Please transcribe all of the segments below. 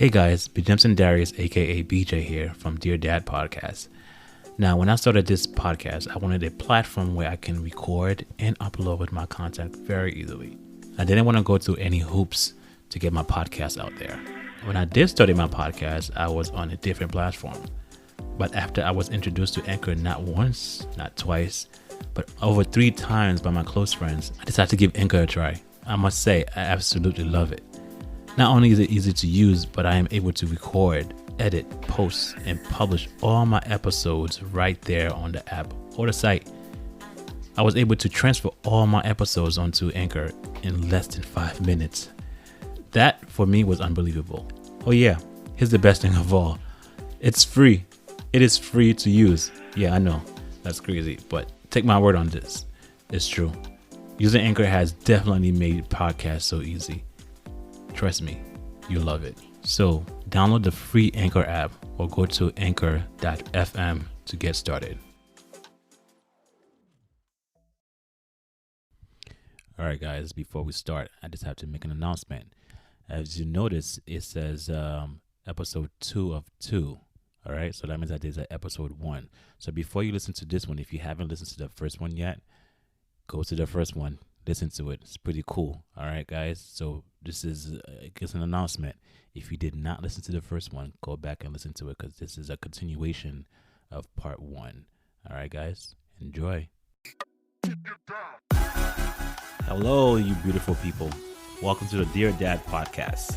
Hey guys, Bjemson Darius, aka BJ here from Dear Dad Podcast. Now, when I started this podcast, I wanted a platform where I can record and upload my content very easily. I didn't want to go through any hoops to get my podcast out there. When I did start my podcast, I was on a different platform. But after I was introduced to Anchor not once, not twice, but over 3 times by my close friends, I decided to give Anchor a try. I must say, I absolutely love it. Not only is it easy to use, but I am able to record, edit, post, and publish all my episodes right there on the app or the site. I was able to transfer all my episodes onto Anchor in less than 5 minutes. That, for me, was unbelievable. Oh yeah, here's the best thing of all. It's free. It is free to use. Yeah, I know, that's crazy, but take my word on this. It's true. Using Anchor has definitely made podcasts so easy. Trust me, you'll love it. So download the free Anchor app or go to anchor.fm to get started. All right, guys, before we start, I just have to make an announcement. As you notice, it says episode 2 of 2. All right, so that means that there's an episode 1. So before you listen to this one, if you haven't listened to the first one yet, go to the first one. Listen to it. It's pretty cool. All right, guys. So this is just an announcement. If you did not listen to the first one, go back and listen to it because this is a continuation of part 1. All right, guys. Enjoy. Hello, you beautiful people. Welcome to the Dear Dad Podcast,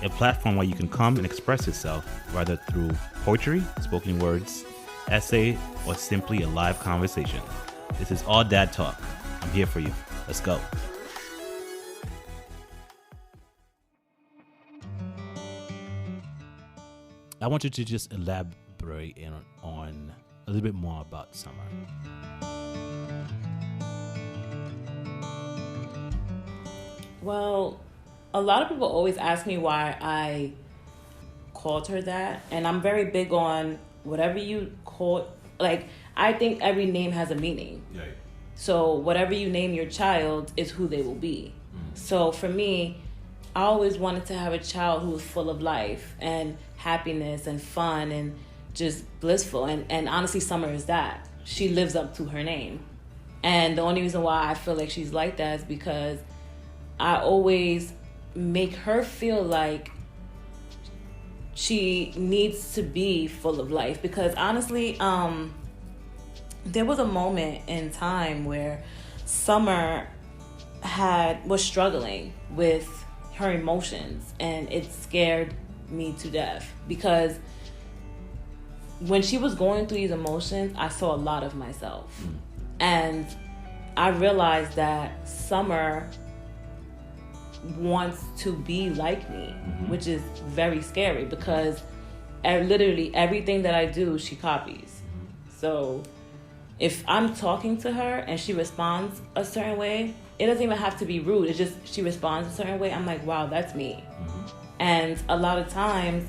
a platform where you can come and express yourself, whether through poetry, spoken words, essay, or simply a live conversation. This is all dad talk. I'm here for you. Let's go. I want you to just elaborate on a little bit more about Summer. Well, a lot of people always ask me why I called her that. And I'm very big on whatever you call, like, I think every name has a meaning. Yeah. So whatever you name your child is who they will be. So for me, I always wanted to have a child who was full of life and happiness and fun and just blissful. And honestly, Summer is that. She lives up to her name. And the only reason why I feel like she's like that is because I always make her feel like she needs to be full of life. Because honestly, there was a moment in time where Summer was struggling with her emotions, and it scared me to death because when she was going through these emotions, I saw a lot of myself. And I realized that Summer wants to be like me, which is very scary because literally everything that I do, she copies. So if I'm talking to her and she responds a certain way, it doesn't even have to be rude. It's just she responds a certain way. I'm like, wow, that's me. And a lot of times,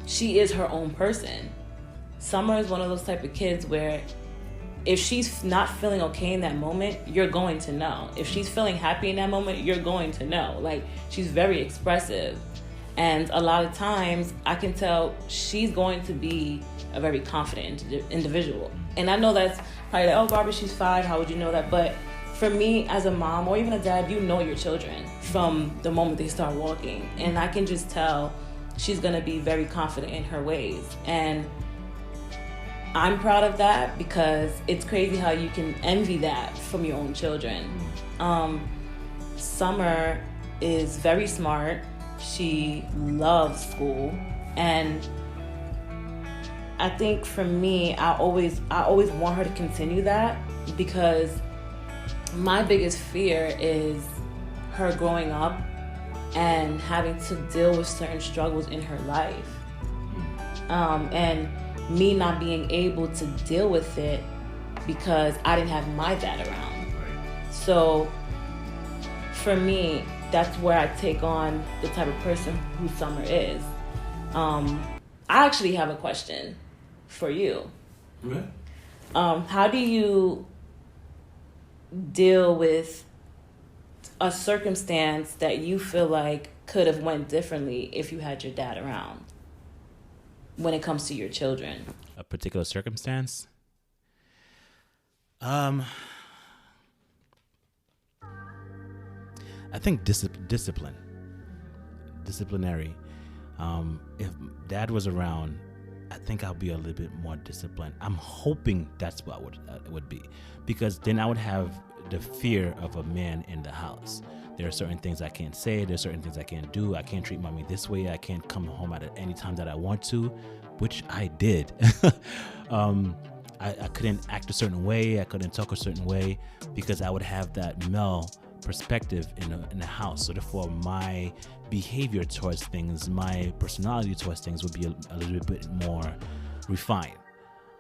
she is her own person. Summer is one of those type of kids where if she's not feeling okay in that moment, you're going to know. If she's feeling happy in that moment, you're going to know. Like, she's very expressive. And a lot of times, I can tell she's going to be a very confident individual. And I know that's probably like, oh, Barbara, she's 5. How would you know that? But for me, as a mom or even a dad, you know your children from the moment they start walking. And I can just tell she's going to be very confident in her ways. And I'm proud of that because it's crazy how you can envy that from your own children. Summer is very smart. She loves school. And I think for me, I always want her to continue that because my biggest fear is her growing up and having to deal with certain struggles in her life. And me not being able to deal with it because I didn't have my dad around. So for me, that's where I take on the type of person who Summer is. I actually have a question for you. Okay. How do you deal with a circumstance that you feel like could have went differently if you had your dad around when it comes to your children? A particular circumstance? I think disciplinary. If dad was around, I think I'll be a little bit more disciplined. I'm hoping that's what it would be, because then I would have the fear of a man in the house. There are certain things I can't say. There's certain things I can't do. I can't treat mommy this way. I can't come home at any time that I want to, which I did. I couldn't act a certain way. I couldn't talk a certain way because I would have that male perspective in the house. So therefore, my behavior towards things, my personality towards things would be a little bit more refined.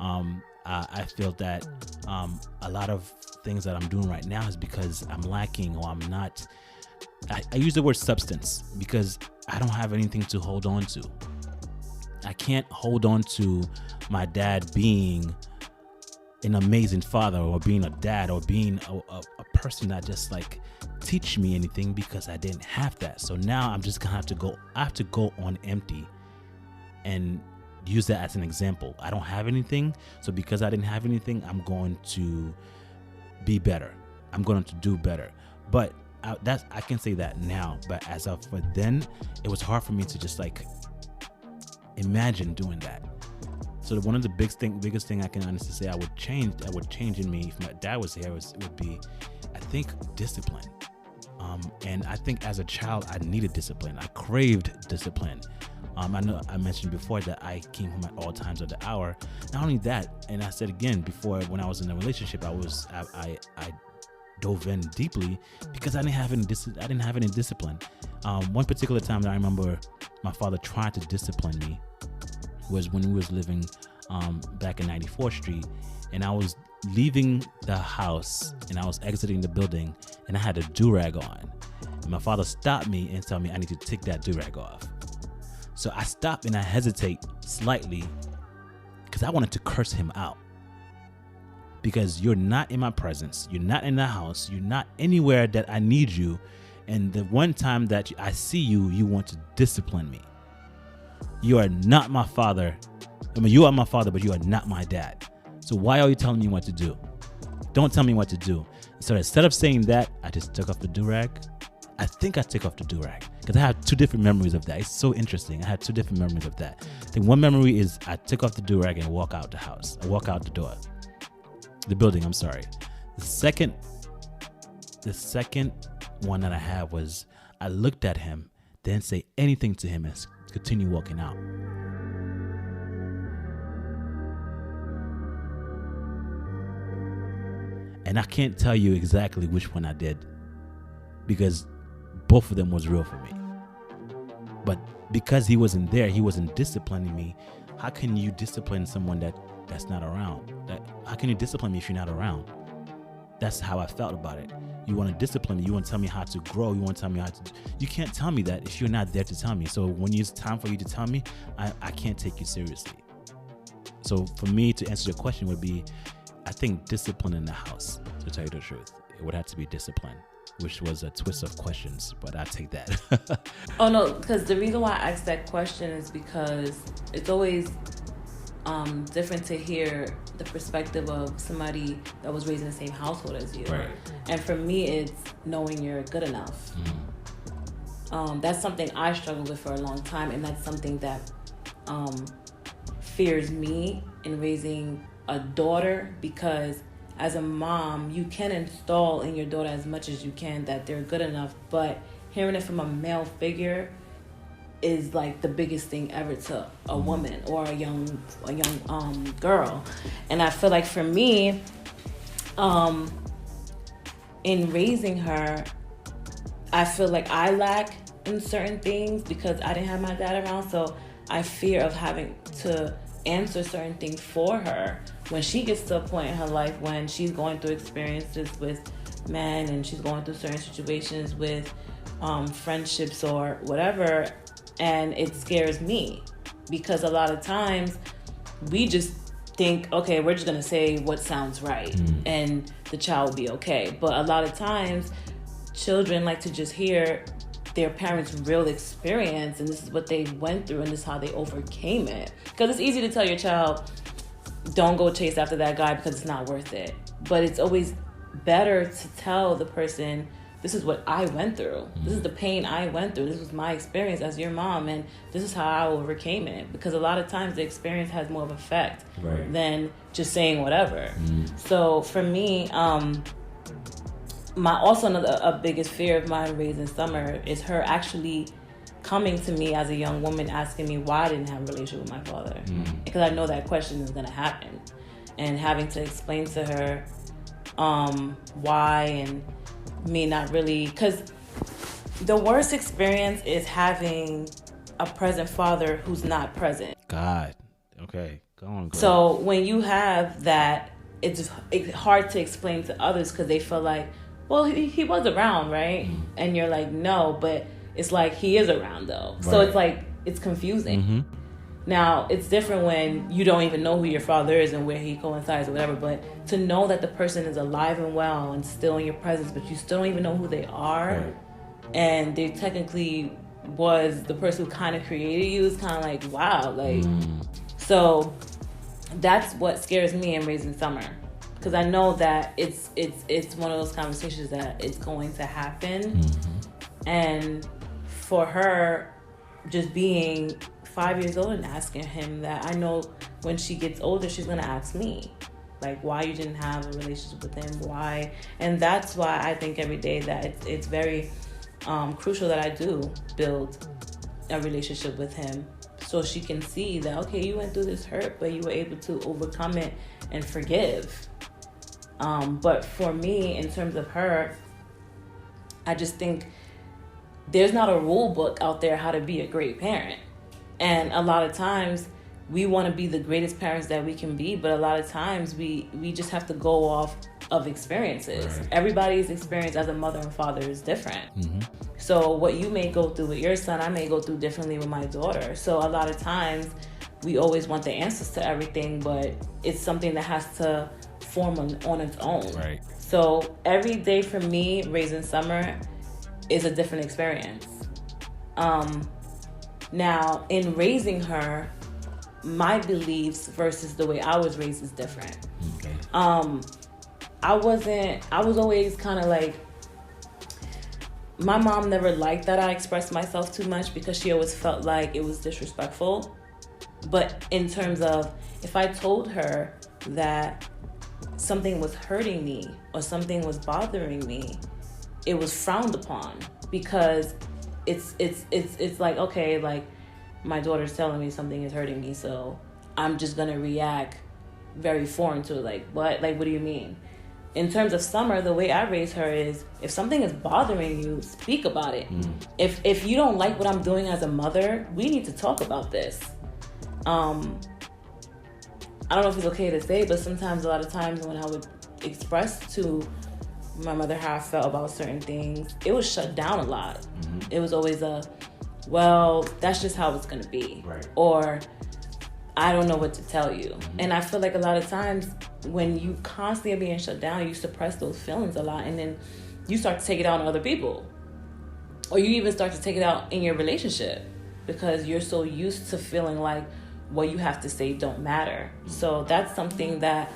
I feel that a lot of things that I'm doing right now is because I'm lacking, or I'm not. I use the word substance because I don't have anything to hold on to. I can't hold on to my dad being an amazing father, or being a dad, or being a person that just like teach me anything, because I didn't have that. So now I'm just gonna have to go on empty and use that as an example. I don't have anything, so because I didn't have anything, I'm going to be better. I'm going to do better. But I can say that now. But as of for then, it was hard for me to just like imagine doing that. So one of the biggest thing I can honestly say I would change in me if my dad was here would be, I think, discipline. And I think as a child I needed discipline. I craved discipline. I know I mentioned before that I came home at all times of the hour. Not only that, and I said again before, when I was in a relationship, I dove in deeply because I didn't have any discipline. One particular time that I remember my father tried to discipline me was when we was living back in 94th Street, and I was leaving the house and I was exiting the building, and I had a do-rag on. And my father stopped me and told me I need to take that do-rag off. So I stop and I hesitate slightly because I wanted to curse him out. Because you're not in my presence, you're not in the house, you're not anywhere that I need you, and the one time that I see you, you want to discipline me. You are not my father. I mean, you are my father, but you are not my dad. So why are you telling me what to do? Don't tell me what to do. So instead of saying that, I just took off the do-rag. I think I took off the do-rag because I have two different memories of that. It's so interesting. I had two different memories of that. I think one memory is I took off the do-rag and walk out the house. I walk out the door. The building, I'm sorry. The second one that I had was I looked at him, didn't say anything to him, and continue walking out. And I can't tell you exactly which one I did because both of them was real for me. But because he wasn't there, he wasn't disciplining me. How can you discipline someone that's not around? How can you discipline me if you're not around? That's how I felt about it. You want to discipline me. You want to tell me how to grow. You want to tell me how to. You can't tell me that if you're not there to tell me. So when it's time for you to tell me, I can't take you seriously. So for me to answer your question would be, I think discipline in the house. To tell you the truth, it would have to be discipline, which was a twist of questions, but I take that. Oh no, because the reason why I asked that question is because it's always different to hear the perspective of somebody that was raised in the same household as you. Right. And for me, it's knowing you're good enough. That's something I struggled with for a long time, and that's something that fears me in raising a daughter, because as a mom, you can install in your daughter as much as you can that they're good enough, but hearing it from a male figure is like the biggest thing ever to a woman or a young girl. And I feel like for me, in raising her, I feel like I lack in certain things because I didn't have my dad around. So I fear of having to answer certain things for her when she gets to a point in her life when she's going through experiences with men and she's going through certain situations with friendships or whatever. And it scares me because a lot of times we just think, okay, we're just going to say what sounds right and the child will be okay. But a lot of times children like to just hear their parents' real experience, and this is what they went through, and this is how they overcame it. Because it's easy to tell your child, don't go chase after that guy because it's not worth it. But it's always better to tell the person, this is what I went through. This is the pain I went through. This was my experience as your mom, and this is how I overcame it. Because a lot of times the experience has more of effect than just saying whatever. So for me, a biggest fear of mine raising Summer is her actually coming to me as a young woman asking me why I didn't have a relationship with my father. Because I know that question is going to happen. And having to explain to her why, and me not really, because the worst experience is having a present father who's not present. God. Okay. Go on. So when you have that, it's hard to explain to others because they feel like, well, he was around, right? And you're like, no, but it's like he is around though. Right. So it's like, it's confusing. Now, it's different when you don't even know who your father is and where he coincides or whatever, but to know that the person is alive and well and still in your presence, but you still don't even know who they are, and they technically was the person who kind of created you, is kind of like, wow. Like, so that's what scares me in raising Summer. Because I know that it's one of those conversations that it's going to happen. And for her, just being 5 years old and asking him that, I know when she gets older, she's going to ask me, like, why you didn't have a relationship with him, why? And that's why I think every day that it's very crucial that I do build a relationship with him, so she can see that, okay, you went through this hurt, but you were able to overcome it and forgive. But for me, in terms of her, I just think there's not a rule book out there how to be a great parent. And a lot of times we want to be the greatest parents that we can be, but a lot of times we just have to go off of experiences. Right. Everybody's experience as a mother and father is different. So what you may go through with your son, I may go through differently with my daughter. So a lot of times we always want the answers to everything, but it's something that has to form on its own. Right. So every day for me, raising Summer is a different experience. Now, in raising her, my beliefs versus the way I was raised is different. Okay. I was always kind of like, my mom never liked that I expressed myself too much because she always felt like it was disrespectful. But in terms of, if I told her that something was hurting me or something was bothering me, it was frowned upon, because it's like, okay, like, my daughter's telling me something is hurting me, so I'm just gonna react very foreign to it. Like, what? Like, what do you mean? In terms of Summer, the way I raise her is, if something is bothering you, speak about it. If you don't like what I'm doing as a mother, we need to talk about this. I don't know if it's okay to say, but sometimes, a lot of times when I would express to my mother how I felt about certain things, it was shut down a lot. It was always well, that's just how it's going to be. Right. Or, I don't know what to tell you. And I feel like a lot of times when you constantly are being shut down, you suppress those feelings a lot, and then you start to take it out on other people. Or you even start to take it out in your relationship, because you're so used to feeling like what you have to say don't matter. So that's something that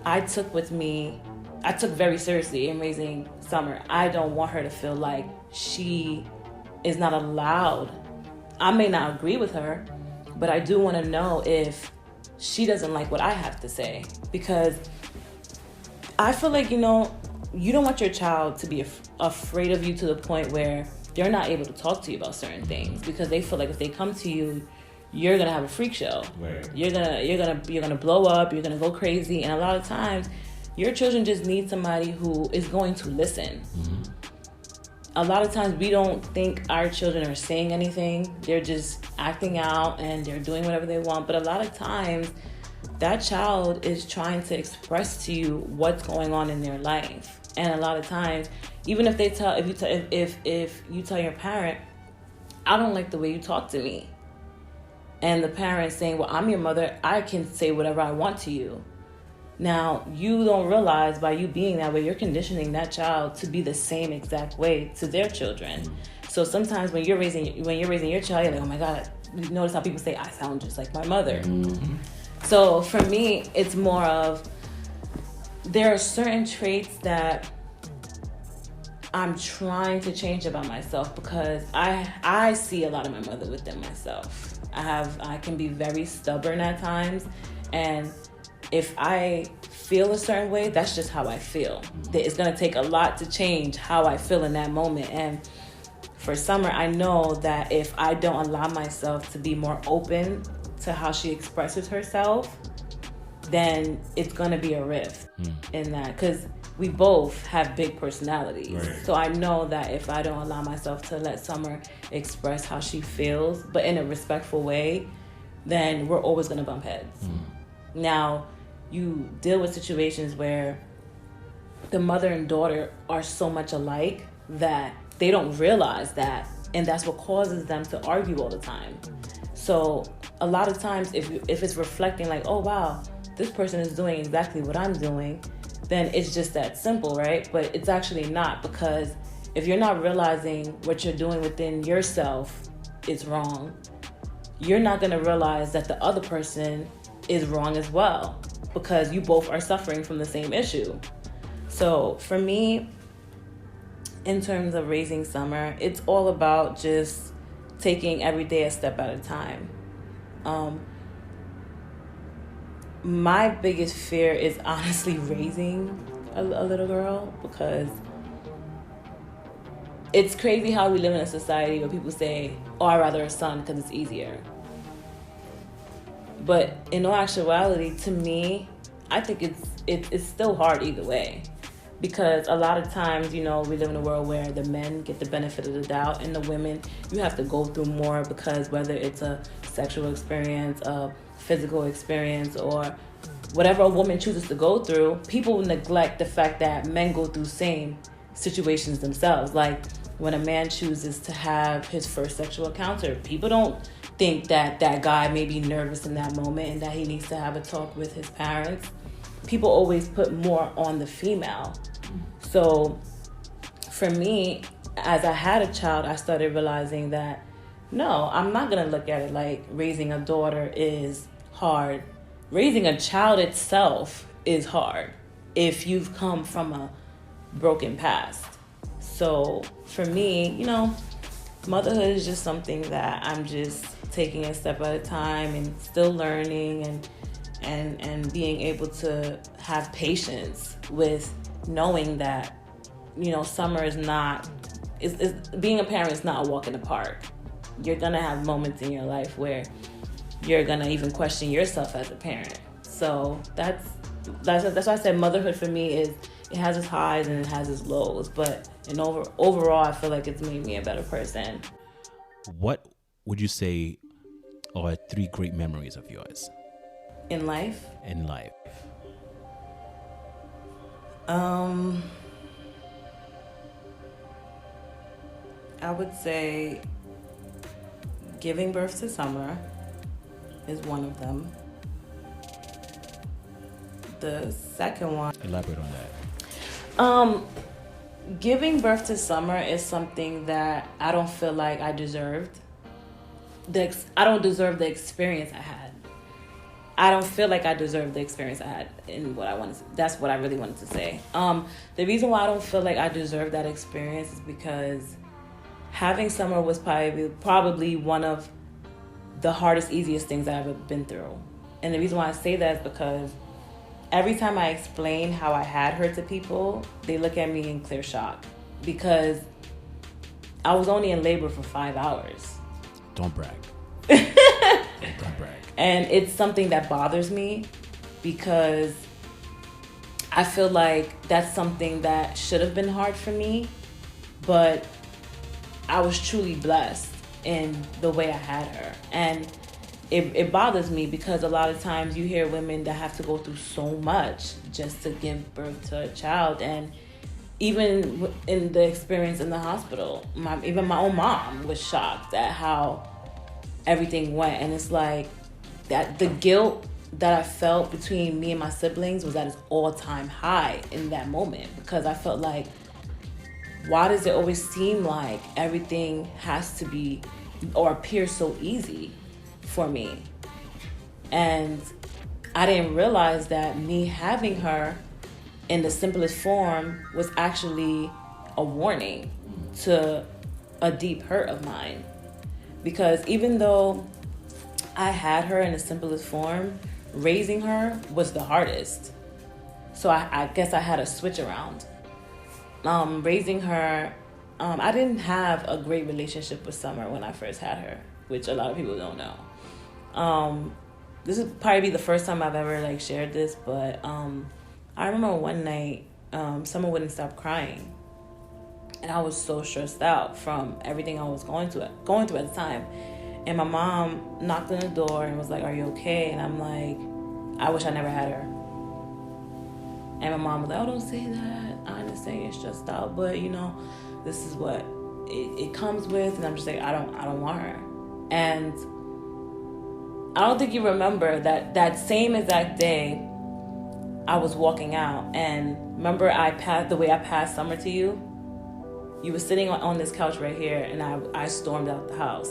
I took with me. I took very seriously in raising Summer. I don't want her to feel like she is not allowed. I may not agree with her, but I do want to know if she doesn't like what I have to say, because I feel like, you don't want your child to be afraid of you to the point where they're not able to talk to you about certain things, because they feel like if they come to you, you're gonna have a freak show. Right. You're gonna blow up. You're gonna go crazy. And a lot of times, your children just need somebody who is going to listen. A lot of times we don't think our children are saying anything. They're just acting out and they're doing whatever they want. But a lot of times that child is trying to express to you what's going on in their life. And a lot of times, even if you tell your parent, I don't like the way you talk to me. And the parent saying, well, I'm your mother, I can say whatever I want to you. Now, you don't realize by you being that way, you're conditioning that child to be the same exact way to their children. So sometimes when you're raising your child, you're like, oh my God, you notice how people say, I sound just like my mother. So for me, it's more of, there are certain traits that I'm trying to change about myself, because I see a lot of my mother within myself. I can be very stubborn at times, and if I feel a certain way, that's just how I feel. It's going to take a lot to change how I feel in that moment. And for Summer, I know that if I don't allow myself to be more open to how she expresses herself, then it's going to be a rift in that, because we both have big personalities. Right. So I know that if I don't allow myself to let Summer express how she feels, but in a respectful way, then we're always going to bump heads. Now, you deal with situations where the mother and daughter are so much alike that they don't realize that, and that's what causes them to argue all the time. So a lot of times, if it's reflecting like, oh wow, this person is doing exactly what I'm doing, then it's just that simple, right? But it's actually not, because if you're not realizing what you're doing within yourself is wrong, you're not going to realize that the other person is wrong as well, because you both are suffering from the same issue. So for me, in terms of raising Summer, it's all about just taking every day a step at a time. My biggest fear is honestly raising a little girl, because it's crazy how we live in a society where people say, oh, I'd rather a son because it's easier. But in all actuality, to me, I think it's still hard either way. Because a lot of times, we live in a world where the men get the benefit of the doubt, and the women, you have to go through more, because whether it's a sexual experience, a physical experience, or whatever a woman chooses to go through, people neglect the fact that men go through same situations themselves. Like when a man chooses to have his first sexual encounter, people don't think that guy may be nervous in that moment and that he needs to have a talk with his parents. People always put more on the female. So for me, as I had a child, I started realizing that no, I'm not going to look at it like raising a daughter is hard. Raising a child itself is hard if you've come from a broken past. So for me, motherhood is just something that I'm just taking a step at a time and still learning, and being able to have patience with knowing that, Summer is not, being a parent is not a walk in the park. You're going to have moments in your life where you're going to even question yourself as a parent. So that's why I said motherhood for me is, it has its highs and it has its lows, but overall I feel like it's made me a better person. What would you say are 3 great memories of yours? In life? In life. I would say giving birth to Summer is one of them. The second one... Elaborate on that. Giving birth to Summer is something that I don't feel like I deserved. I don't deserve the experience I had. I don't feel like I deserve the experience I had in what I wanted. That's what I really wanted to say. The reason why I don't feel like I deserve that experience is because having Summer was probably one of the hardest, easiest things I've ever been through. And the reason why I say that is because every time I explain how I had her to people, they look at me in clear shock, because I was only in labor for 5 hours. Don't brag. Don't brag. And it's something that bothers me, because I feel like that's something that should have been hard for me, but I was truly blessed in the way I had her. And it bothers me because a lot of times you hear women that have to go through so much just to give birth to a child. And even in the experience in the hospital, even my own mom was shocked at how everything went. And it's like that the guilt that I felt between me and my siblings was at its all-time high in that moment, because I felt like, why does it always seem like everything has to be or appear so easy for me? And I didn't realize that me having her in the simplest form was actually a warning to a deep hurt of mine. Because even though I had her in the simplest form, raising her was the hardest. So I guess I had a switch around. Raising her, I didn't have a great relationship with Summer when I first had her, which a lot of people don't know. This would probably be the first time I've ever like shared this, but I remember one night, Summer wouldn't stop crying, and I was so stressed out from everything I was going through at the time. And my mom knocked on the door and was like, "Are you okay?" And I'm like, "I wish I never had her." And my mom was like, "Oh, don't say that. I understand you're stressed out, but you know, this is what it comes with." And I'm just like, I don't want her. And I don't think you remember that same exact day I was walking out, and remember the way I passed Summer to you? You were sitting on this couch right here, and I stormed out the house.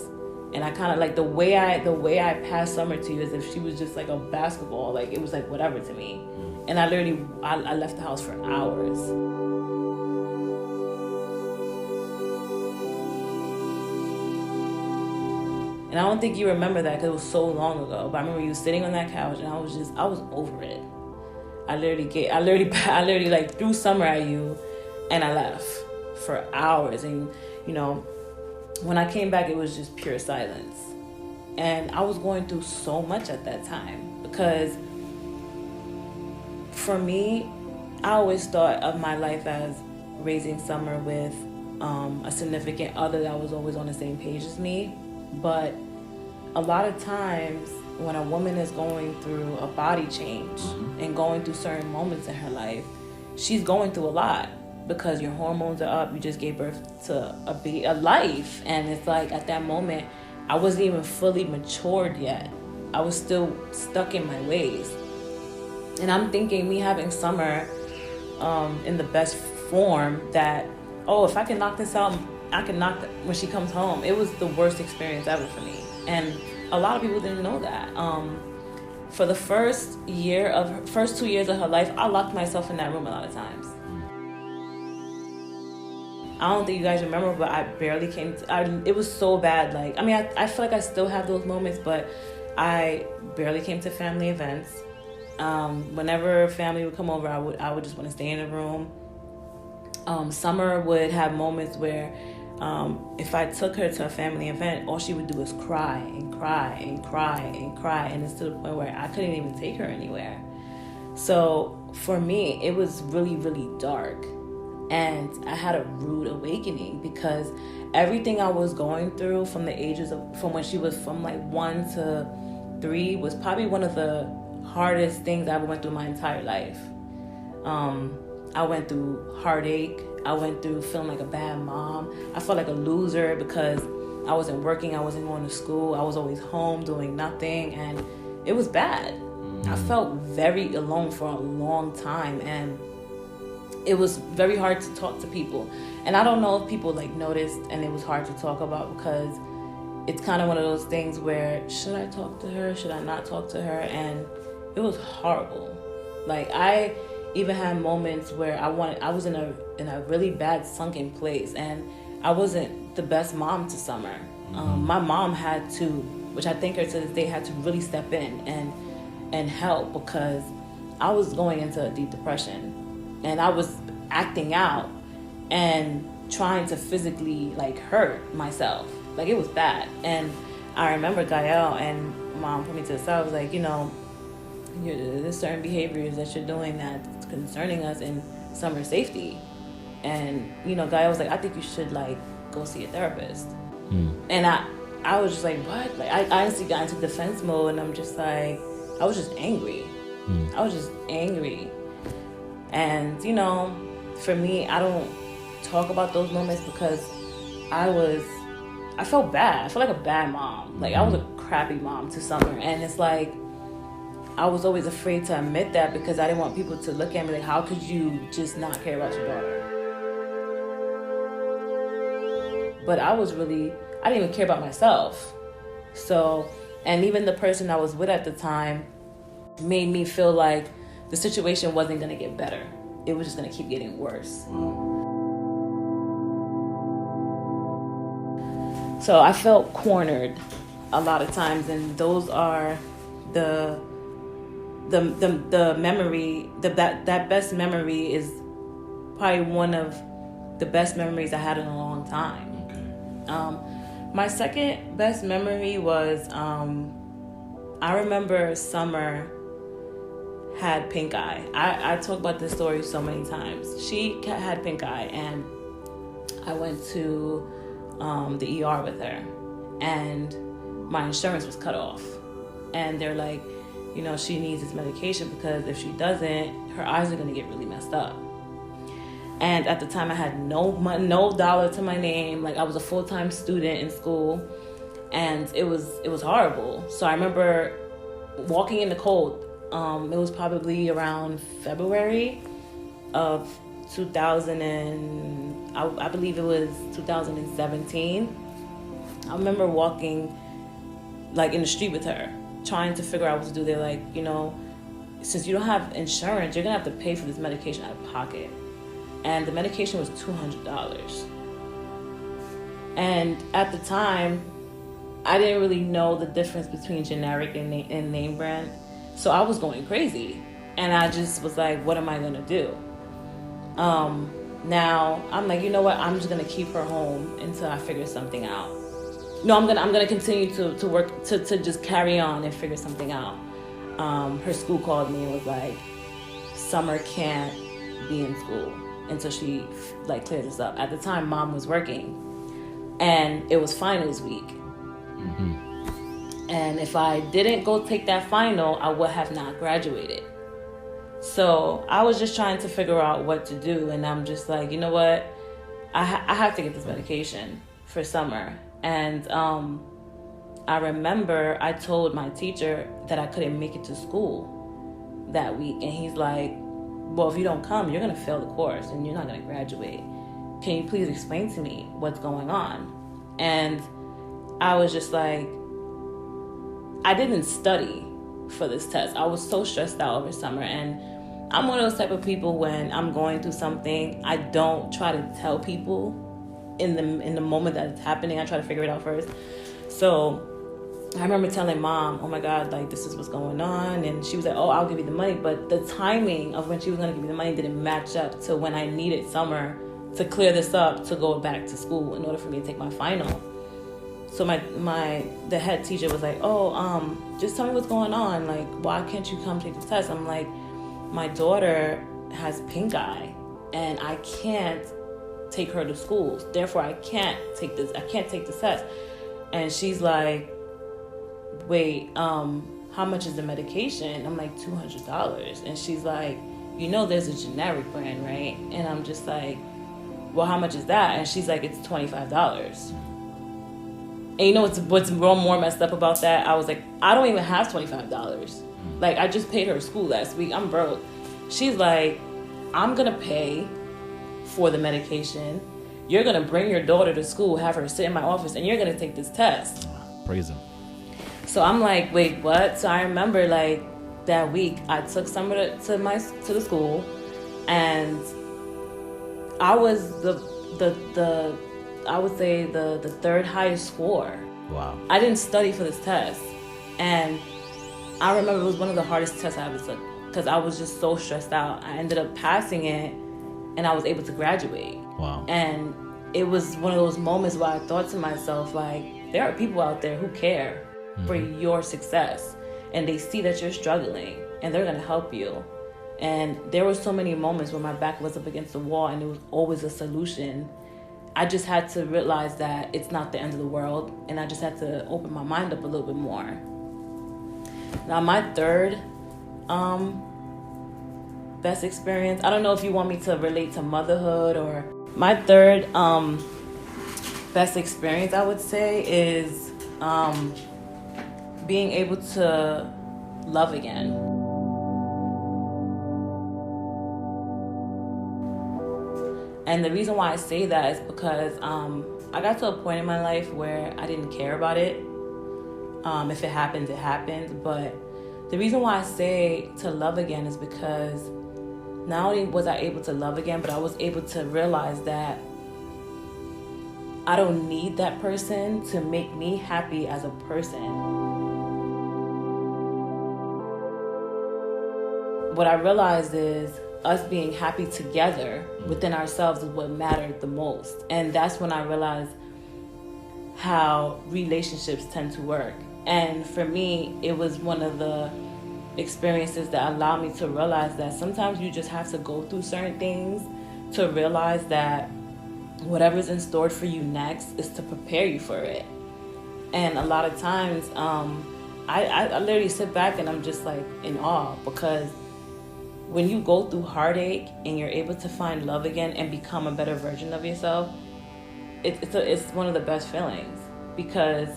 And I kind of like the way I passed Summer to you, as if she was just like a basketball, like it was like whatever to me. And I literally I left the house for hours. And I don't think you remember that because it was so long ago. But I remember you sitting on that couch, and I was over it. I literally like threw Summer at you, and I left for hours. And you know, when I came back, it was just pure silence. And I was going through so much at that time, because for me, I always thought of my life as raising Summer with a significant other that was always on the same page as me. But a lot of times when a woman is going through a body change and going through certain moments in her life, she's going through a lot, because your hormones are up. You just gave birth to a life. And it's like at that moment, I wasn't even fully matured yet. I was still stuck in my ways. And I'm thinking, me having Summer in the best form, that, oh, if I can knock this out, I can knock that when she comes home. It was the worst experience ever for me. And a lot of people didn't know that. For the first 2 years of her life, I locked myself in that room a lot of times. I don't think you guys remember, but I barely came to, it was so bad. Like, I mean, I feel like I still have those moments, but I barely came to family events. Whenever family would come over, I would just want to stay in the room. Summer would have moments where if I took her to a family event, all she would do was cry and cry and cry and cry. And it's to the point where I couldn't even take her anywhere. So for me, it was really, really dark. And I had a rude awakening, because everything I was going through from when she was from like 1 to 3 was probably one of the hardest things I ever went through my entire life. I went through heartache. I went through feeling like a bad mom. I felt like a loser because I wasn't working. I wasn't going to school. I was always home doing nothing. And it was bad. I felt very alone for a long time. And it was very hard to talk to people. And I don't know if people like noticed and it was hard to talk about, because it's kind of one of those things where, should I talk to her? Should I not talk to her? And it was horrible. Like, I even had moments where I was in a really bad sunken place, and I wasn't the best mom to Summer. My mom had to, which I think her to this day, had to really step in and help, because I was going into a deep depression. And I was acting out and trying to physically like hurt myself. Like, it was bad. And I remember Gael and Mom put me to the side. I was like, you know, there's certain behaviors that you're doing that's concerning us and Summer's safety. And, you know, Gael was like, I think you should like go see a therapist. And I was just like, what? Like, I honestly got into defense mode, and I'm just like, I was just angry. I was just angry. And, you know, for me, I don't talk about those moments because I felt bad. I felt like a bad mom. Like, I was a crappy mom to Summer. And it's like, I was always afraid to admit that because I didn't want people to look at me like, how could you just not care about your daughter? But I didn't even care about myself. So, and even the person I was with at the time made me feel like the situation wasn't going to get better. It was just going to keep getting worse. So I felt cornered a lot of times, and those are the memory, that best memory is probably one of the best memories I had in a long time. My second best memory was, I remember Summer had pink eye. I talk about this story so many times. She had pink eye, and I went to the ER with her, and my insurance was cut off. And they're like, she needs this medication because if she doesn't, her eyes are going to get really messed up. And at the time, I had no money, no dollar to my name. Like, I was a full-time student in school, and it was horrible. So I remember walking in the cold. It was probably around February of 2000 and I believe it was 2017. I remember walking like in the street with her, trying to figure out what to do. They're like, since you don't have insurance, you're gonna have to pay for this medication out of pocket. And the medication was $200. And at the time, I didn't really know the difference between generic and name brand. So I was going crazy. And I just was like, what am I gonna do? Now I'm like, you know what? I'm just gonna keep her home until I figure something out. No, I'm gonna continue to work to just carry on and figure something out. Her school called me and was like, Summer can't be in school until she clears this up. At the time, Mom was working, and it was finals week. Mm-hmm. And if I didn't go take that final, I would have not graduated. So I was just trying to figure out what to do, and I'm just like, you know what? I have to get this medication for Summer. And I remember I told my teacher that I couldn't make it to school that week, and he's like, well, if you don't come, you're going to fail the course and you're not going to graduate. Can you please explain to me what's going on? And I was just like, I didn't study for this test. I was so stressed out over Summer, and I'm one of those type of people, when I'm going through something, I don't try to tell people in the moment that it's happening. I try to figure it out first. So I remember telling Mom, oh my God, this is what's going on. And she was like, oh, I'll give you the money. But the timing of when she was going to give me the money didn't match up to when I needed Summer to clear this up to go back to school in order for me to take my final. So the head teacher was like, oh, just tell me what's going on. Like, why can't you come take the test? I'm like, my daughter has pink eye, and I can't take her to school. Therefore, I can't take this test. And she's like, wait, how much is the medication? I'm like, $200. And she's like, there's a generic brand, right? And I'm just like, well, how much is that? And she's like, it's $25. And what's more messed up about that? I was like, I don't even have $25. Like, I just paid her school last week. I'm broke. She's like, I'm going to pay for the medication. You're going to bring your daughter to school, have her sit in my office, and you're going to take this test. Praise him. So I'm like, wait, what? So I remember that week I took Summer to the school, and I was I would say the third highest score. Wow. I didn't study for this test, and I remember it was one of the hardest tests I ever took because I was just so stressed out. I ended up passing it, and I was able to graduate. Wow. And it was one of those moments where I thought to myself, there are people out there who care for your success, and they see that you're struggling, and they're going to help you. And there were so many moments where my back was up against the wall, and there was always a solution. I just had to realize that it's not the end of the world, and I just had to open my mind up a little bit more. Now, my third best experience, I don't know if you want me to relate to motherhood, or my third best experience, I would say, is being able to love again. And the reason why I say that is because I got to a point in my life where I didn't care about it. If it happened, it happened. But the reason why I say to love again is because not only was I able to love again, but I was able to realize that I don't need that person to make me happy as a person. What I realized is us being happy together within ourselves is what mattered the most. And that's when I realized how relationships tend to work. And for me, it was one of the experiences that allowed me to realize that sometimes you just have to go through certain things to realize that whatever's in store for you next is to prepare you for it. And a lot of times, I literally sit back and I'm just like in awe, because when you go through heartache and you're able to find love again and become a better version of yourself, it's one of the best feelings. Because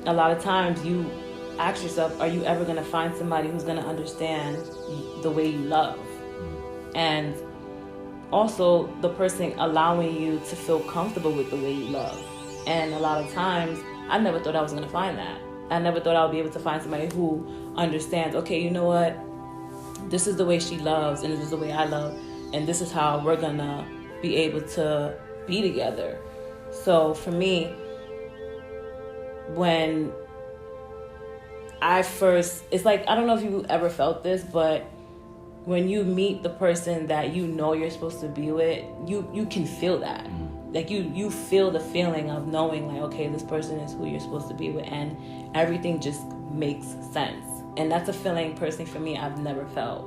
a lot of times you ask yourself, are you ever going to find somebody who's going to understand the way you love? And also the person allowing you to feel comfortable with the way you love. And a lot of times, I never thought I was going to find that. I never thought I would be able to find somebody who understands, okay, you know what? This is the way she loves, and this is the way I love, and this is how we're going to be able to be together. So for me, when it's like, I don't know if you ever felt this, but when you meet the person that you know you're supposed to be with, you can feel that. Like you feel the feeling of knowing like, okay, this person is who you're supposed to be with, and everything just makes sense. And that's a feeling personally for me I've never felt.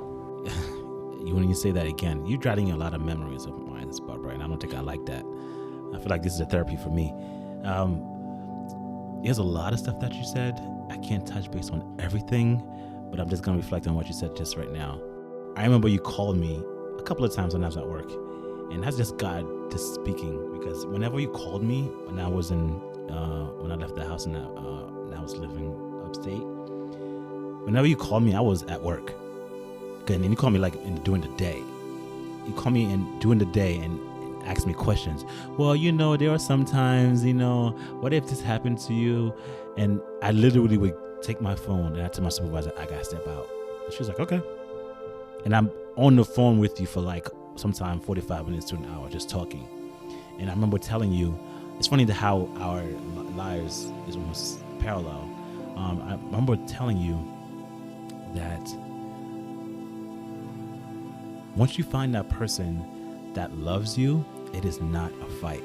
When you say that again, you're jotting a lot of memories of mine, Barbara, and I don't think I like that. I feel like this is a therapy for me. There's a lot of stuff that you said. I can't touch base on everything, but I'm just going to reflect on what you said just right now. I remember you called me a couple of times when I was at work, and that's just God just speaking, because whenever you called me when I was when I left the house and I was living upstate, whenever you called me, I was at work. And then you call me like during the day. You call me during the day and ask me questions. Well, there are sometimes, what if this happened to you? And I literally would take my phone and I tell my supervisor, I gotta step out. And she was like, okay. And I'm on the phone with you for like sometime 45 minutes to an hour just talking. And I remember telling you, it's funny how our lives is almost parallel. I remember telling you that once you find that person that loves you, it is not a fight.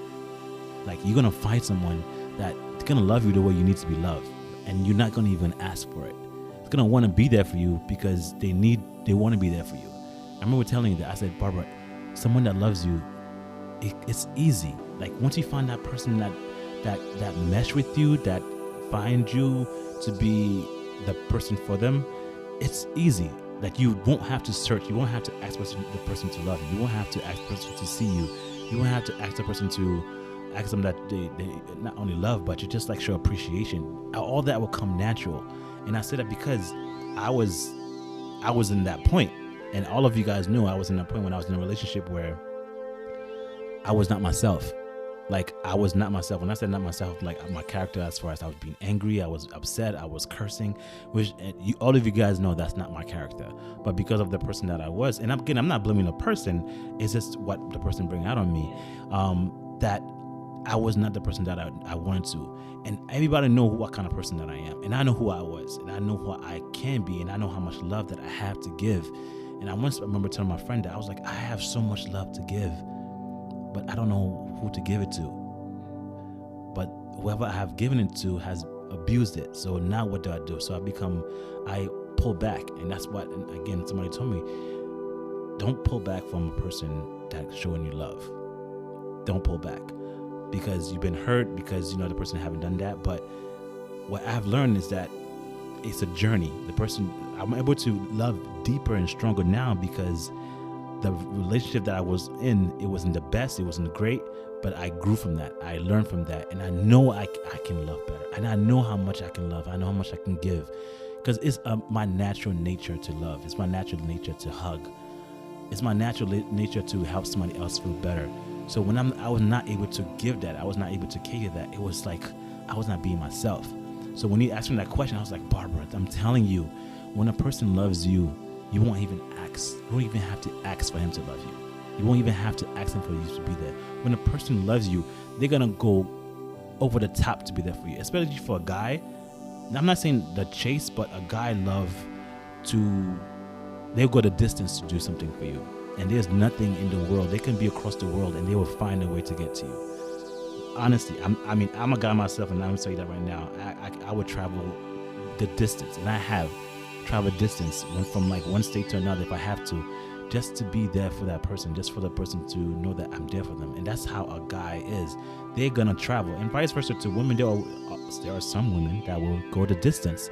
Like, you're going to find someone that's going to love you the way you need to be loved, and you're not going to even ask for it. It's going to want to be there for you because they want to be there for you. I remember telling you that. I said, Barbara, someone that loves you, it's easy. Like, once you find that person that mesh with you, that finds you to be the person for them, it's easy. Like, you won't have to search. You won't have to ask the person to love you. You won't have to ask the person to see you. You won't have to ask the person to ask them that they not only love, but you just like show appreciation. All that will come natural. And I say that because I was in that point, and all of you guys knew I was in that point when I was in a relationship where I was not myself. Like, I was not myself. When I said not myself, like my character, as far as I was being angry, I was upset, I was cursing, which all of you guys know that's not my character. But because of the person that I was, and again, I'm not blaming the person, it's just what the person bring out on me, that I was not the person that I wanted to. And everybody know what kind of person that I am. And I know who I was, and I know who I can be, and I know how much love that I have to give. And I remember telling my friend that I was like, I have so much love to give, but I don't know who to give it to. But whoever I have given it to has abused it. So now what do? So I pull back. And that's what, and again, somebody told me, don't pull back from a person that's showing you love. Don't pull back because you've been hurt, because the person haven't done that. But what I've learned is that it's a journey. I'm able to love deeper and stronger now because the relationship that I was in, it wasn't the best, it wasn't great, but I grew from that. I learned from that, and I know I can love better, and I know how much I can love. I know how much I can give, because it's my natural nature to love. It's my natural nature to hug. It's my natural nature to help somebody else feel better. So when I was not able to give that, I was not able to cater that. It was like I was not being myself. So when you asked me that question, I was like, Barbara, I'm telling you, when a person loves you, you won't even ask. You won't even have to ask for him to love you. You won't even have to ask him for you to be there. When a person loves you, they're gonna go over the top to be there for you. Especially for a guy. I'm not saying the chase, but a guy they'll go the distance to do something for you. And there's nothing in the world. They can be across the world and they will find a way to get to you. Honestly, I'm a guy myself, and I'm gonna tell you that right now. I would travel the distance, and I have traveled distance from like one state to another if I have to, just to be there for that person, just for the person to know that I'm there for them. And that's how a guy is. They're gonna travel, and vice versa to women. There are some women that will go the distance.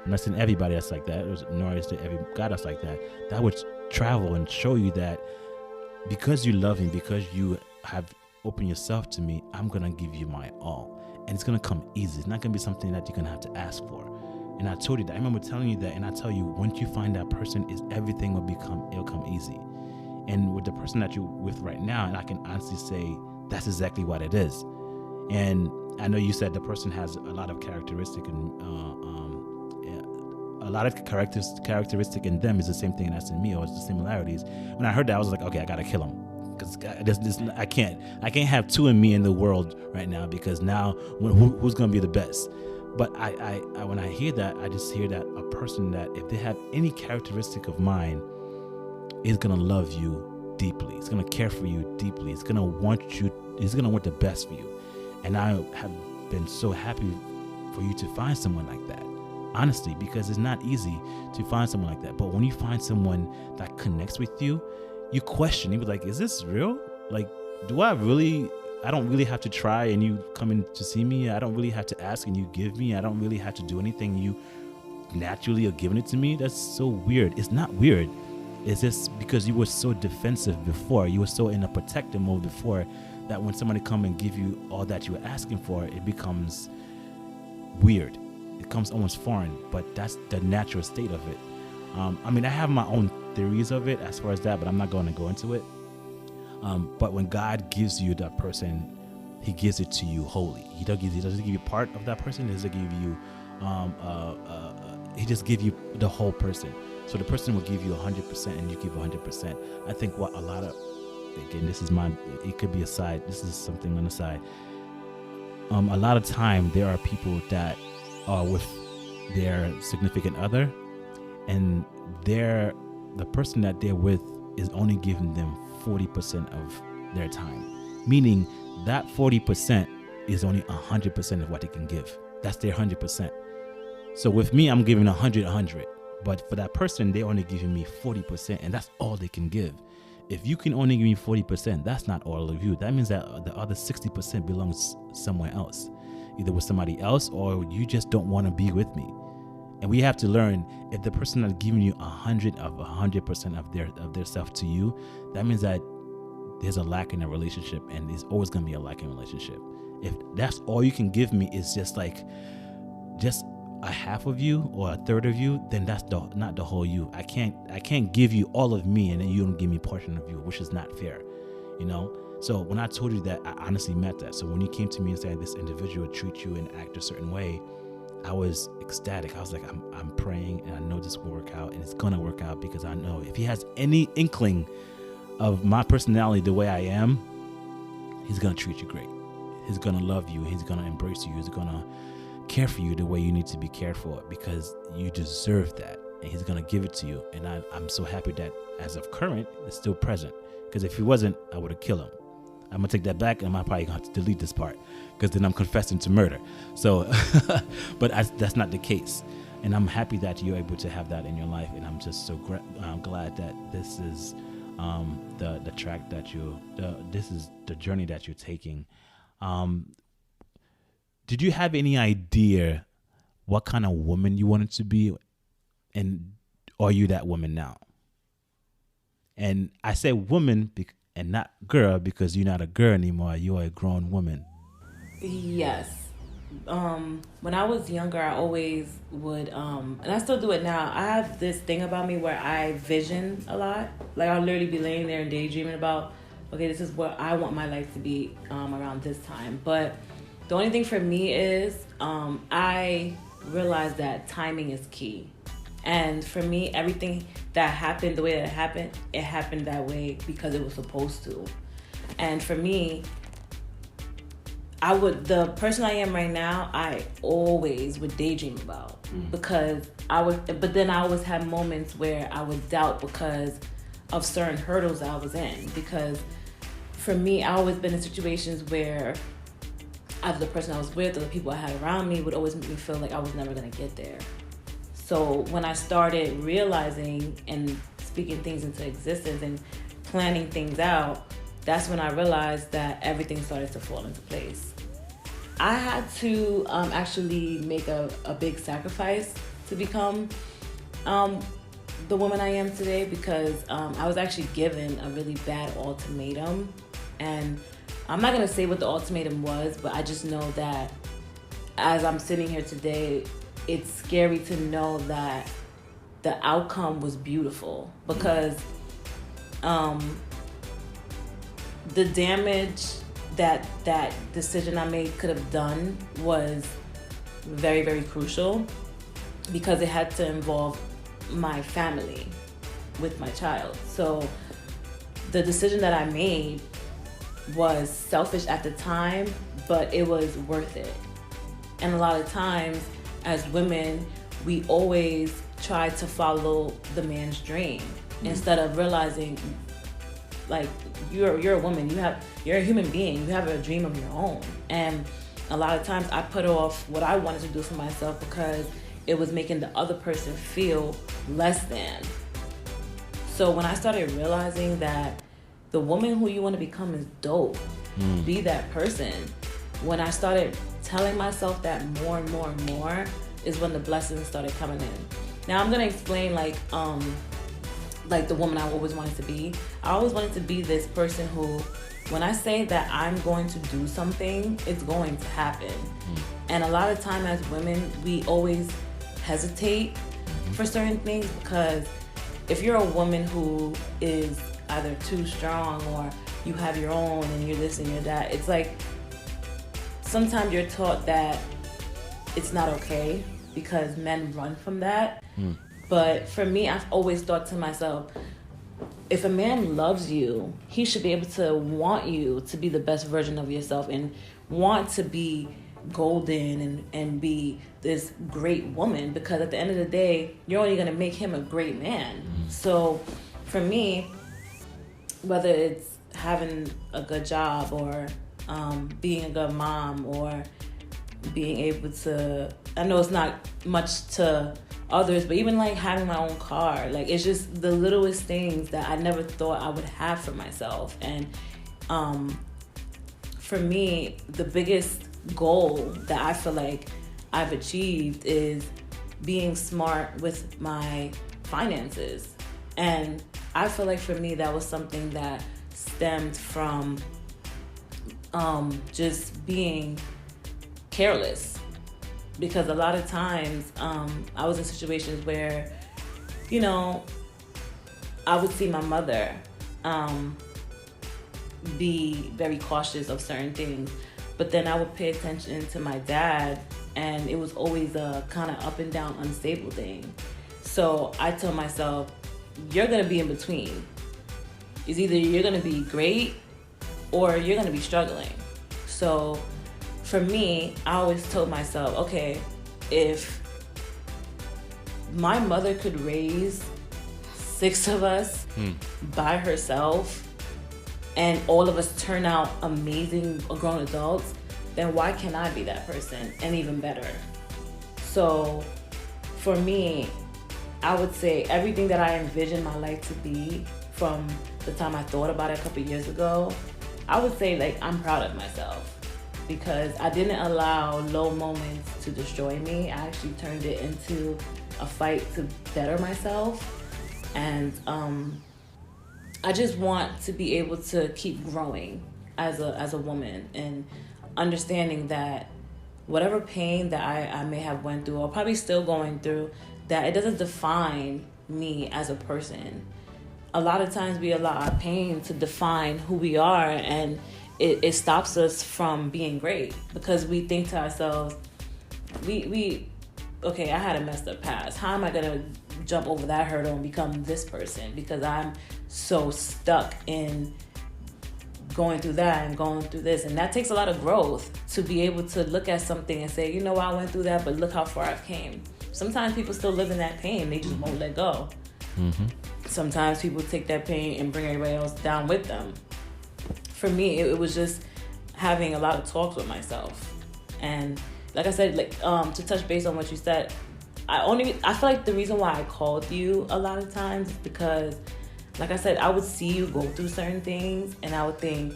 I'm not saying everybody that's like that, nor is there every guy that's like that. That would travel and show you that because you love him, because you have opened yourself to me, I'm gonna give you my all, and it's gonna come easy. It's not gonna be something that you're gonna have to ask for. And I told you that. I remember telling you that, and I tell you, once you find that person, everything it'll come easy. And with the person that you're with right now, and I can honestly say that's exactly what it is. And I know you said the person has a lot of characteristic and a lot of characteristic in them is the same thing as in me, or it's the similarities. When I heard that, I was like, okay, I gotta kill him, because I can't have two in me in the world right now, because now who's gonna be the best? But I when I hear that, I just hear that a person that if they have any characteristic of mine is gonna love you deeply. It's gonna care for you deeply. It's gonna want you. It's gonna want the best for you. And I have been so happy for you to find someone like that. Honestly, because it's not easy to find someone like that. But when you find someone that connects with you, you question. You be like, is this real? Like, I don't really have to try and you come in to see me. I don't really have to ask and you give me. I don't really have to do anything. You naturally are giving it to me. That's so weird. It's not weird. It's just because you were so defensive before. You were so in a protective mode before that when somebody come and give you all that you were asking for, it becomes weird. It comes almost foreign, but that's the natural state of it. I have my own theories of it as far as that, but I'm not going to go into it. But when God gives you that person, he gives it to you wholly. He doesn't give you part of that person. He doesn't give you, he just give you the whole person. So the person will give you 100% and you give 100%. I think what a lot of, again, it could be a side. This is something on the side. A lot of time there are people that are with their significant other, and the person that they're with is only giving them 40% of their time, meaning that 40% is only 100% of what they can give. That's their 100%. So with me, I'm giving 100, but for that person, they're only giving me 40%, and that's all they can give. If you can only give me 40%, that's not all of you. That means that the other 60% belongs somewhere else, either with somebody else, or you just don't want to be with me. And we have to learn, if the person that's giving you 100% of their self to you, that means that there's a lack in a relationship, and there's always going to be a lack in a relationship. If that's all you can give me is just a half of you or a third of you, then that's not the whole you. I can't give you all of me and then you don't give me a portion of you, which is not fair, So when I told you that, I honestly meant that. So when you came to me and said this individual treat you and act a certain way, I was ecstatic. I was like, I'm praying, and I know this will work out, and it's gonna work out, because I know if he has any inkling of my personality the way I am, he's gonna treat you great. He's gonna love you. He's gonna embrace you. He's gonna care for you the way you need to be cared for, because you deserve that, and he's gonna give it to you. And I'm so happy that as of current, it's still present, because if he wasn't, I would have killed him. I'm gonna take that back, and I'm probably gonna have to delete this part, because then I'm confessing to murder. So, but that's not the case. And I'm happy that you're able to have that in your life, and I'm just so glad that this is the track that this is the journey that you're taking. Did you have any idea what kind of woman you wanted to be, and are you that woman now? And I say woman and not girl, because you're not a girl anymore. You're a grown woman. Yes. When I was younger, I always would, and I still do it now. I have this thing about me where I vision a lot. Like, I'll literally be laying there and daydreaming about, okay, this is what I want my life to be around this time. But the only thing for me is I realized that timing is key. And for me, everything that happened the way that it happened that way because it was supposed to. And for me, the person I am right now, I always would daydream about because but then I always had moments where I would doubt because of certain hurdles I was in. Because for me, I always been in situations where either the person I was with or the people I had around me would always make me feel like I was never going to get there. So when I started realizing and speaking things into existence and planning things out, that's when I realized that everything started to fall into place. I had to actually make a big sacrifice to become the woman I am today because I was actually given a really bad ultimatum. And I'm not going to say what the ultimatum was, but I just know that as I'm sitting here today, it's scary to know that the outcome was beautiful because the damage that decision I made could have done was very, very crucial because it had to involve my family with my child. So the decision that I made was selfish at the time, but it was worth it. And a lot of times as women, we always try to follow the man's dream instead of realizing like you're a woman, you're a human being, you have a dream of your own. And a lot of times I put off what I wanted to do for myself because it was making the other person feel less than. So when I started realizing that the woman who you want to become is dope, be that person, when I started telling myself that more and more and more is when the blessings started coming in. Now I'm gonna explain like the woman I always wanted to be. I always wanted to be this person who, when I say that I'm going to do something, it's going to happen. And a lot of time as women, we always hesitate for certain things because if you're a woman who is either too strong or you have your own and you're this and you're that, it's like sometimes you're taught that it's not okay because men run from that. But for me, I've always thought to myself, if a man loves you, he should be able to want you to be the best version of yourself and want to be golden and be this great woman, because at the end of the day, you're only going to make him a great man. So for me, whether it's having a good job or being a good mom or being able to, I know it's not much to others, but even like having my own car, like it's just the littlest things that I never thought I would have for myself. And for me, the biggest goal that I feel like I've achieved is being smart with my finances. And I feel like for me, that was something that stemmed from just being careless. Because a lot of times I was in situations where, you know, I would see my mother be very cautious of certain things. But then I would pay attention to my dad, and it was always a kind of up and down, unstable thing. So I told myself, you're going to be in between. It's either you're going to be great or you're going to be struggling. So for me, I always told myself, okay, if my mother could raise 6 of us by herself and all of us turn out amazing grown adults, then why can't I be that person and even better? So for me, I would say everything that I envisioned my life to be from the time I thought about it a couple years ago, I would say like I'm proud of myself because I didn't allow low moments to destroy me. I actually turned it into a fight to better myself. And I just want to be able to keep growing as a woman and understanding that whatever pain that I may have went through or probably still going through, that it doesn't define me as a person. A lot of times we allow our pain to define who we are, and it stops us from being great because we think to ourselves, okay, I had a messed up past. How am I going to jump over that hurdle and become this person? Because I'm so stuck in going through that and going through this. And that takes a lot of growth to be able to look at something and say, you know, I went through that, but look how far I've came. Sometimes people still live in that pain. They just won't let go. Mm-hmm. Sometimes people take that pain and bring everybody else down with them. For me, it was just having a lot of talks with myself. And like I said, to touch base on what you said, I feel like the reason why I called you a lot of times is because, like I said, I would see you go through certain things and I would think,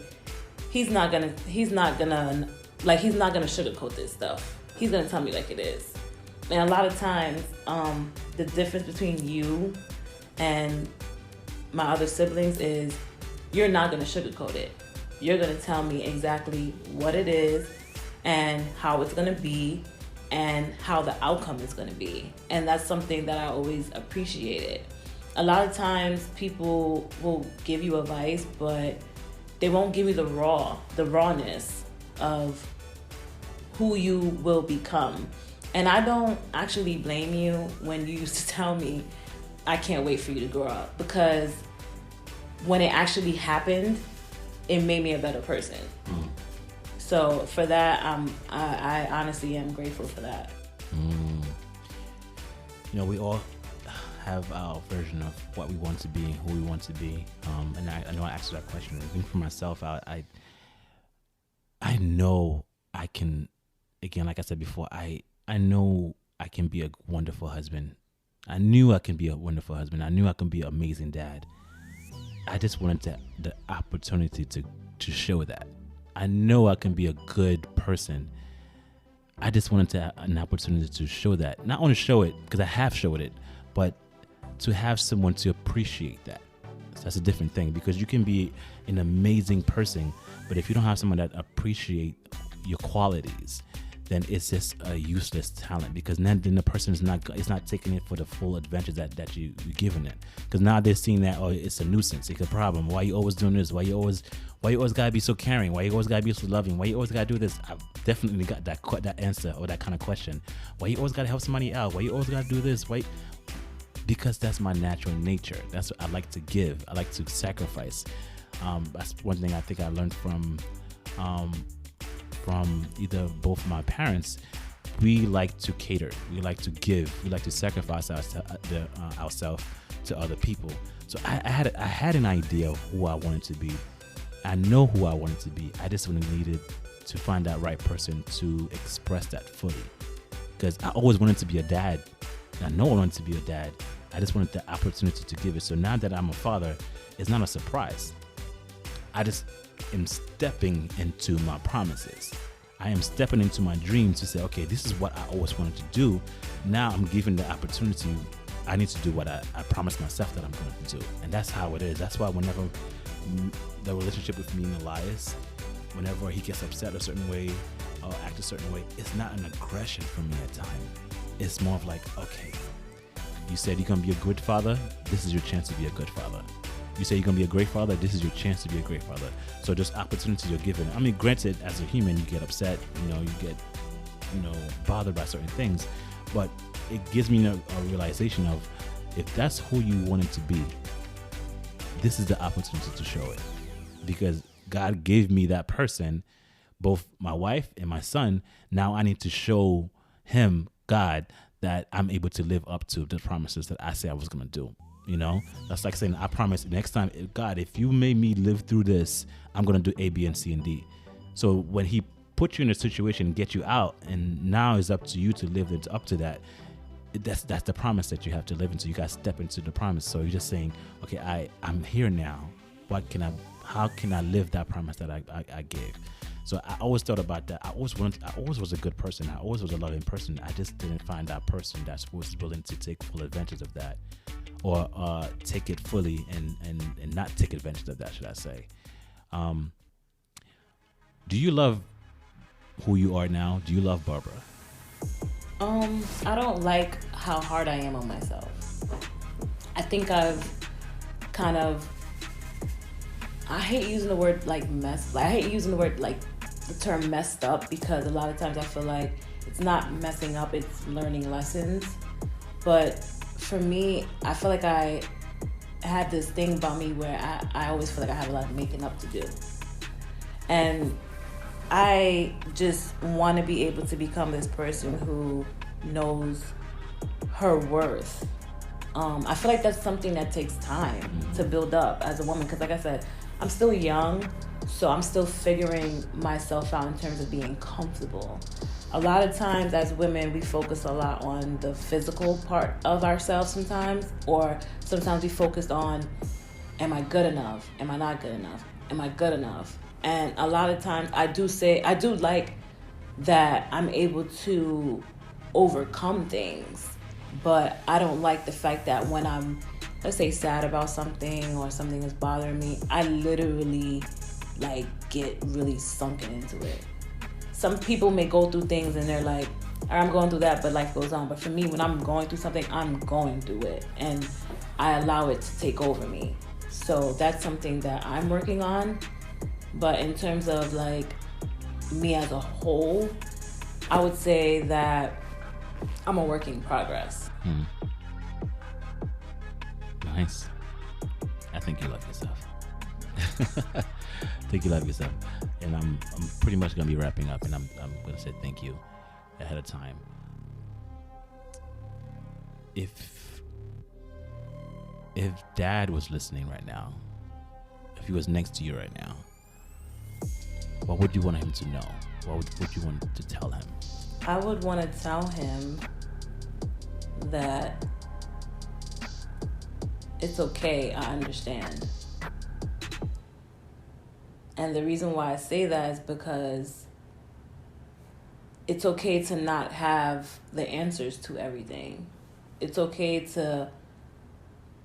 he's not gonna sugarcoat this stuff. He's gonna tell me like it is. And a lot of times, the difference between you and my other siblings is you're not gonna sugarcoat it. You're gonna tell me exactly what it is and how it's gonna be and how the outcome is gonna be. And that's something that I always appreciated. A lot of times people will give you advice, but they won't give you the rawness of who you will become. And I don't actually blame you when you used to tell me, I can't wait for you to grow up, because when it actually happened, it made me a better person. Mm. So for that, I honestly am grateful for that. Mm. You know, we all have our version of what we want to be and who we want to be. And I know I asked you that question. Even for myself, I know I can, again, like I said before, I know I can be a wonderful husband. I knew I can be a wonderful husband. I knew I can be an amazing dad. I just wanted the opportunity to show that. I know I can be a good person. I just wanted an opportunity to show that. Not only show it, because I have showed it, but to have someone to appreciate that. So that's a different thing, because you can be an amazing person, but if you don't have someone that appreciate your qualities, then it's just a useless talent, because then the person is not taking it for the full advantage that you're giving it. Because now they're seeing that, oh, it's a nuisance, it's a problem. Why you always doing this? Why you always gotta be so caring? Why you always gotta be so loving? Why you always gotta do this? I've definitely got that answer or that kind of question. Why you always gotta help somebody out? Why you always gotta do this? Why? Because that's my natural nature. That's what I like to give. I like to sacrifice. That's one thing I think I learned from either both my parents. We like to cater. We like to give. We like to sacrifice ourselves to other people. So I had an idea of who I wanted to be. I know who I wanted to be. I just needed to find that right person to express that fully. Because I always wanted to be a dad. I know I wanted to be a dad. I just wanted the opportunity to give it. So now that I'm a father, it's not a surprise. I just am stepping into my promises. I am stepping into my dreams to say, okay, this is what I always wanted to do. Now I'm given the opportunity. I need to do what I promised myself that I'm going to do. And that's how it is. That's why whenever the relationship with me and Elias, whenever he gets upset a certain way or act a certain way, it's not an aggression for me at times. It's more of like, okay, you said you're going to be a good father. This is your chance to be a good father. You say you're going to be a great father. This is your chance to be a great father. So just opportunities you're given. I mean, granted, as a human, you get upset, you get, bothered by certain things, but it gives me a realization of, if that's who you want it to be, this is the opportunity to show it, because God gave me that person, both my wife and my son. Now I need to show him, God, that I'm able to live up to the promises that I said I was going to do. That's like saying, I promise next time, God, if you made me live through this, I'm going to do A, B, and C, and D. So when he put you in a situation and get you out, and now it's up to you to live up to that, that's the promise that you have to live into. You got to step into the promise. So you're just saying, okay, I'm here now. How can I live that promise that I gave? So I always thought about that. I always was a good person. I always was a loving person. I just didn't find that person that was willing to take full advantage of that, or take it fully and not take advantage of that, should I say. Do you love who you are now, do you love Barbara? I don't like how hard I am on myself. I think I've kind of, I hate using the word like I hate using the word like the term messed up, because a lot of times I feel like it's not messing up, it's learning lessons. But for me, I feel like I had this thing about me where I always feel like I have a lot of making up to do. And I just want to be able to become this person who knows her worth. I feel like that's something that takes time to build up as a woman, because like I said, I'm still young, so I'm still figuring myself out in terms of being comfortable. A lot of times as women, we focus a lot on the physical part of ourselves sometimes, or sometimes we focus on, am I good enough? Am I not good enough? Am I good enough? And a lot of times I do like that I'm able to overcome things, but I don't like the fact that when I'm, let's say, sad about something or something is bothering me, I literally like get really sunken into it. Some people may go through things and they're like, I'm going through that, but life goes on. But for me, when I'm going through something, I'm going through it, and I allow it to take over me. So that's something that I'm working on. But in terms of like me as a whole, I would say that I'm a work in progress. Nice. I think you love yourself. I think you love yourself. And I'm pretty much going to be wrapping up, and I'm going to say thank you ahead of time. If Dad was listening right now, if he was next to you right now, what would you want him to know? What would you want to tell him? I would want to tell him that it's okay, I understand. And the reason why I say that is because it's okay to not have the answers to everything. It's okay to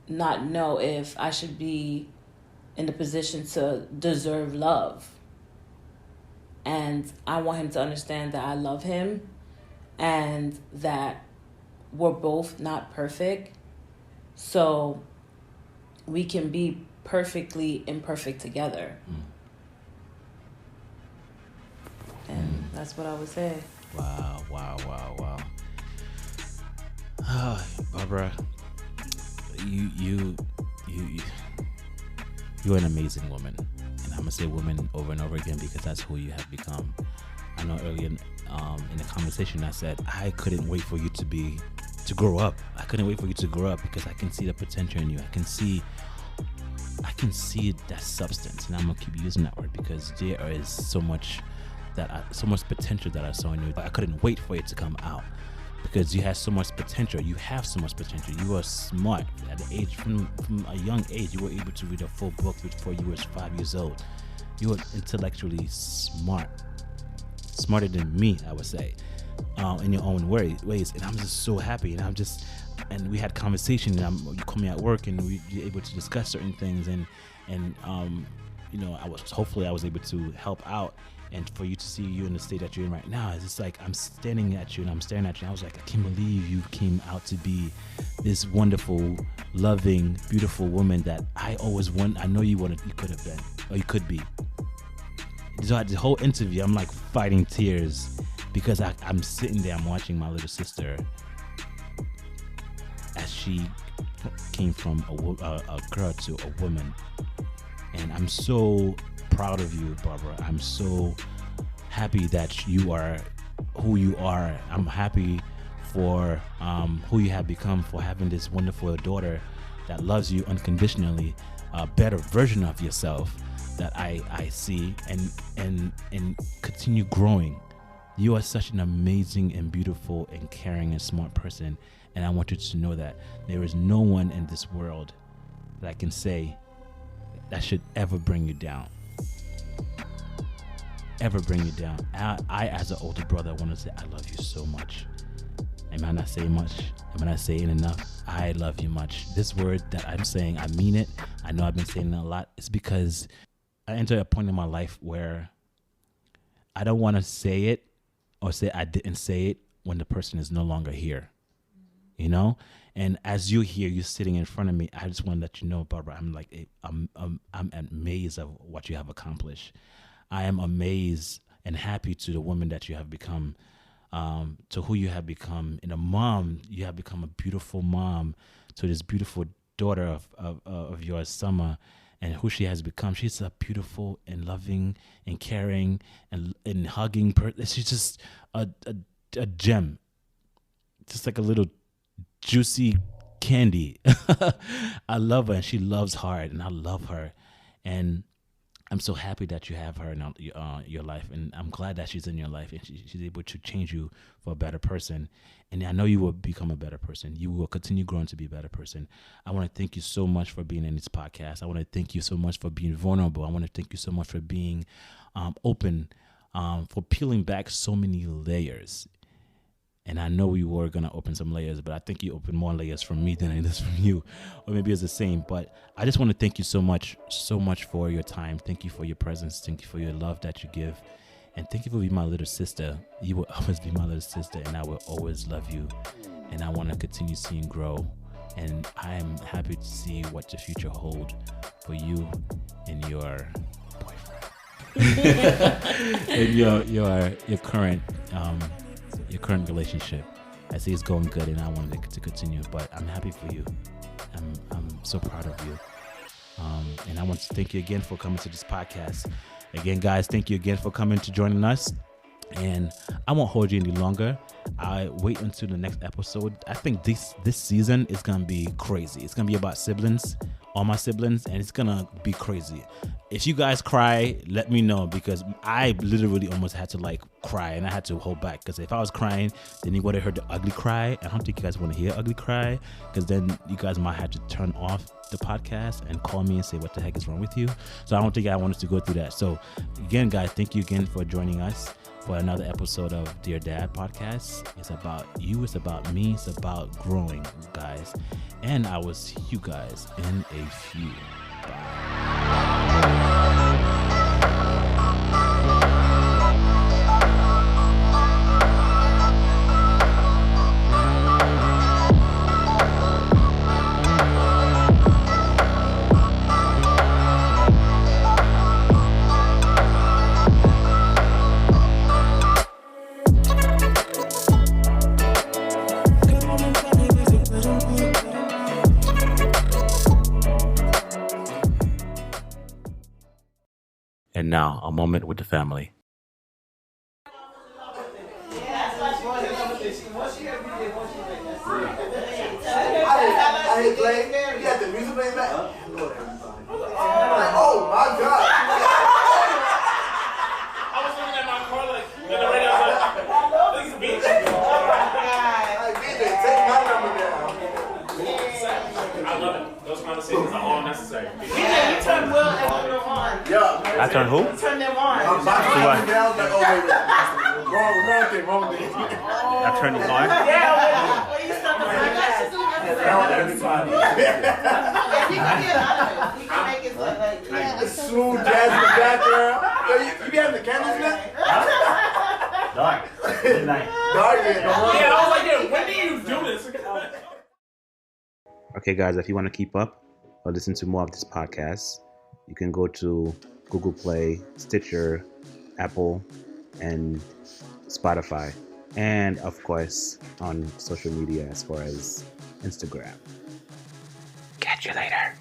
not know if I should be in the position to deserve love. And I want him to understand that I love him and that we're both not perfect. So we can be perfectly imperfect together. And that's what I would say. Wow. Barbara, you're an amazing woman. And I'm going to say woman over and over again because that's who you have become. I know earlier in the conversation I said I couldn't wait for you to grow up. I couldn't wait for you to grow up because I can see the potential in you. I can see that substance, and I'm gonna keep using that word because there is so much potential that I saw in you. But I couldn't wait for it to come out because you have so much potential. You have so much potential. You are smart at the age from a young age. You were able to read a full book before you were 5 years old. You are intellectually smart, smarter than me, I would say, in your own ways. And I'm just so happy. And we had conversation. And you called me at work, and we were able to discuss certain things. And I was able to help out. And for you to see you in the state that you're in right now, it's just like I'm standing at you and I'm staring at you. And I was like, I can't believe you came out to be this wonderful, loving, beautiful woman that I always I know you could have been, or you could be. So the whole interview, I'm like fighting tears because I'm sitting there, I'm watching my little sister as she came from a girl to a woman. And I'm so proud of you, Barbara. I'm so happy that you are who you are. I'm happy for who you have become, for having this wonderful daughter that loves you unconditionally, a better version of yourself that I see, and continue growing. You are such an amazing and beautiful and caring and smart person, and I want you to know that there is no one in this world that I can say that should ever bring you down. Ever bring you down. I as an older brother, want to say I love you so much. Am I not saying much? Am I not saying enough? I love you much. This word that I'm saying, I mean it. I know I've been saying it a lot. It's because I entered a point in my life where I don't want to say it or say I didn't say it when the person is no longer here. You know, and as you're here, you're sitting in front of me. I just want to let you know, Barbara. I'm amazed of what you have accomplished. I am amazed and happy to the woman that you have become, to who you have become, and a mom. You have become a beautiful mom to this beautiful daughter of yours, Summer, and who she has become. She's a beautiful and loving and caring and hugging person. She's just a gem, just like a little juicy candy. I love her, and she loves hard, and I love her, and I'm so happy that you have her in your life, and I'm glad that she's in your life, and she's able to change you for a better person. And I know you will become a better person. You will continue growing to be a better person. I want to thank you so much for being in this podcast. I want to thank you so much for being vulnerable. I want to thank you so much for being open, for peeling back so many layers. And I know we were going to open some layers, but I think you opened more layers from me than it is from you. Or maybe it's the same. But I just want to thank you so much for your time. Thank you for your presence. Thank you for your love that you give. And thank you for being my little sister. You will always be my little sister, and I will always love you. And I want to continue seeing grow. And I am happy to see what the future holds for you and your boyfriend. And your current relationship. I see it's going good, and I wanted it to continue. But I'm happy for you. I'm so proud of you. And I want to thank you again for coming to this podcast. Again, guys, thank you again for coming to joining us. And I won't hold you any longer. I wait until the next episode. I think this season is gonna be crazy. It's gonna be about siblings, all my siblings, and it's gonna be crazy. If you guys cry, let me know, because I literally almost had to cry, and I had to hold back, because if I was crying, then you would have heard the ugly cry. I don't think you guys want to hear ugly cry, because then you guys might have to turn off the podcast and call me and say what the heck is wrong with you. So I don't think I wanted to go through that. So again, guys, thank you again for joining us for another episode of Dear Dad Podcast. It's about you, it's about me, it's about growing, guys. And I will see you guys in a few. Bye. And now, a moment with the family. I hit play. You got the music playing back. Oh my God. I was looking at my car the radio was like, this is me. Like, DJ, take my number down. I love it. Those conversations are all necessary. Yeah, you turn Will and Will on. Yeah. I turn who? Turn them on. I'm about to turn down. Like, oh, wait. Wrong thing. I turn you on? Yeah, when you start the podcast. If You can make it look like, yeah. Smooth jazz in the background. Yo, you be having the candles lit? Dark. Midnight. Dark, yeah. Yeah, I was like, yeah, when do you do this? Okay, guys, if you want to keep up or listen to more of this podcast, you can go to Google Play, Stitcher, Apple, and Spotify. And, of course, on social media as far as Instagram. Catch you later.